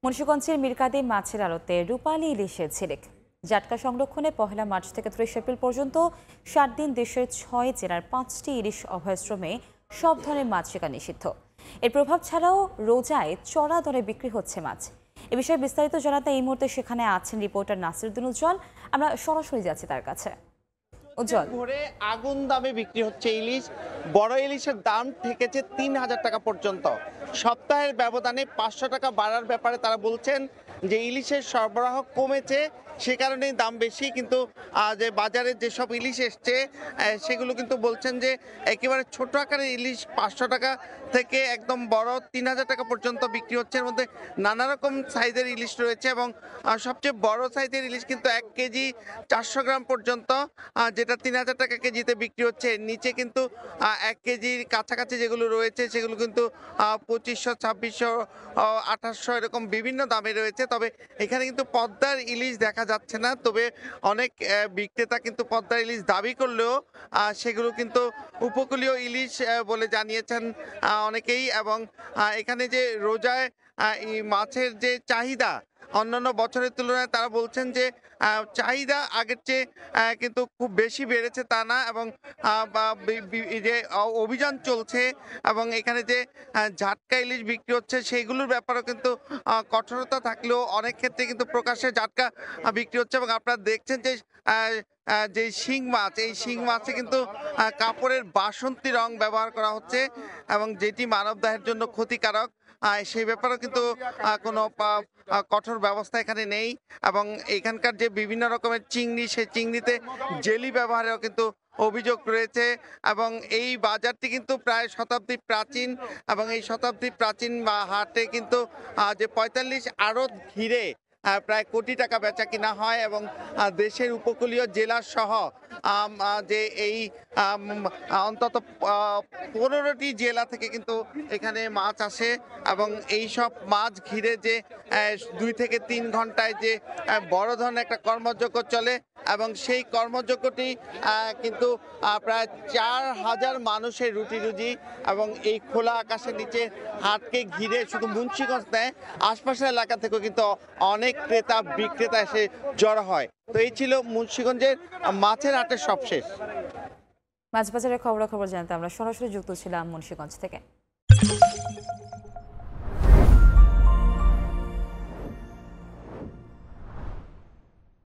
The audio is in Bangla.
মুন্সিগঞ্জের মিরকাদিম মাছের আড়তে রূপালী ইলিশের ঝিলিক। জাটকা সংরক্ষণে ১ মার্চ থেকে ৩০ এপ্রিল পর্যন্ত ৭ দিন দেশের ৬ জেলার ৫টি ইলিশ অভয়াশ্রমে সব ধরনের মাছ শিকার নিষিদ্ধ। এর প্রভাব ছাড়াও রোজায় চড়া দরে বিক্রি হচ্ছে মাছ। এ বিষয়ে বিস্তারিত জানাতে এই মুহূর্তে সেখানে আছেন রিপোর্টার নাসিরুদ্দিন উজ্জ্বল। আমরা সরাসরি যাচ্ছি তার কাছে। উজ্জ্বল, ভোরে আগুন দামে বিক্রি হচ্ছে ইলিশ। বড় ইলিশের দাম ঠেকেছে ৩,০০০ টাকা পর্যন্ত। সপ্তাহের ব্যবধানে ৫০০ টাকা বাড়ার ব্যাপারে তারা বলছেন যে ইলিশের সরবরাহ কমেছে, সে কারণেই দাম বেশি। কিন্তু যে বাজারে যেসব ইলিশ এসছে সেগুলো কিন্তু বলছেন যে একেবারে ছোট আকারের ইলিশ ৫০০ টাকা থেকে একদম বড় ৩,০০০ টাকা পর্যন্ত বিক্রি হচ্ছে। এর মধ্যে নানা রকম সাইজের ইলিশ রয়েছে এবং সবচেয়ে বড় সাইজের ইলিশ কিন্তু ১ কেজি ৪০০ গ্রাম পর্যন্ত, যেটা ৩,০০০ টাকা কেজিতে বিক্রি হচ্ছে। নিচে কিন্তু ১ কেজির কাছাকাছি যেগুলো রয়েছে সেগুলো কিন্তু ২৫০০, ২৬০০, ২৮০০ এরকম বিভিন্ন দামে রয়েছে। তবে এখানে কিন্তু পদ্মার ইলিশ দেখা যাচ্ছে না। তবে অনেক বিক্রেতা কিন্তু পদ্মার ইলিশ দাবি করলেও সেগুলো কিন্তু উপকূলীয় ইলিশ বলে জানিয়েছেন অনেকেই। এবং এখানে যে রোজায় এই মাছের যে চাহিদা অন্যান্য বছরের তুলনায় তারা বলছেন যে চাহিদা আগের চেয়ে কিন্তু খুব বেশি বেড়েছে তা না। এবং এই যে অভিযান চলছে এবং এখানে যে জাটকা ইলিশ বিক্রি হচ্ছে সেইগুলোর ব্যাপারেও কিন্তু কঠোরতা থাকলেও অনেক ক্ষেত্রে কিন্তু প্রকাশ্যে জাটকা বিক্রি হচ্ছে। এবং আপনারা দেখছেন যে যে শিং মাছ, এই শিং মাছে কিন্তু কাপড়ের বাসন্তী রং ব্যবহার করা হচ্ছে এবং যেটি মানবদেহের জন্য ক্ষতিকারক। সেই ব্যাপারেও কিন্তু কোনো কঠোর ব্যবস্থা এখানে নেই। এবং এখানকার যে বিভিন্ন রকমের চিংড়ি, সেই চিংড়িতে জেলি ব্যবহারেও কিন্তু অভিযোগ রয়েছে। এবং এই বাজারটি কিন্তু প্রায় শতাব্দী প্রাচীন এবং এই শতাব্দী প্রাচীন হাটে কিন্তু যে ৪৫ আড়ত ঘিরে প্রায় কোটি টাকা বেচা কিনা হয়। এবং দেশের উপকূলীয় জেলা সহ যে এই অন্তত ১৫টি জেলা থেকে কিন্তু এখানে মাছ আসে। এবং এই সব মাছ ঘিরে যে ২ থেকে ৩ ঘন্টায় যে বড় ধরনের একটা কর্মযজ্ঞ চলে এবং সেই কর্মযজ্ঞটি কিন্তু প্রায় ৪,০০০ মানুষের রুটি রুজি। এবং এই খোলা আকাশের নিচে হাটকে ঘিরে শুধু মুন্সিগঞ্জ নেয়, আশপাশের এলাকা থেকেও কিন্তু অনেক ক্রেতা বিক্রেতা এসে জড়ো হয়। তো এই ছিল মুন্সিগঞ্জের মাছের হাটের সবশেষ। মাছ বাজারের খবরাখবর জানাতে আমরা সরাসরি যুক্ত ছিলাম মুন্সিগঞ্জ থেকে।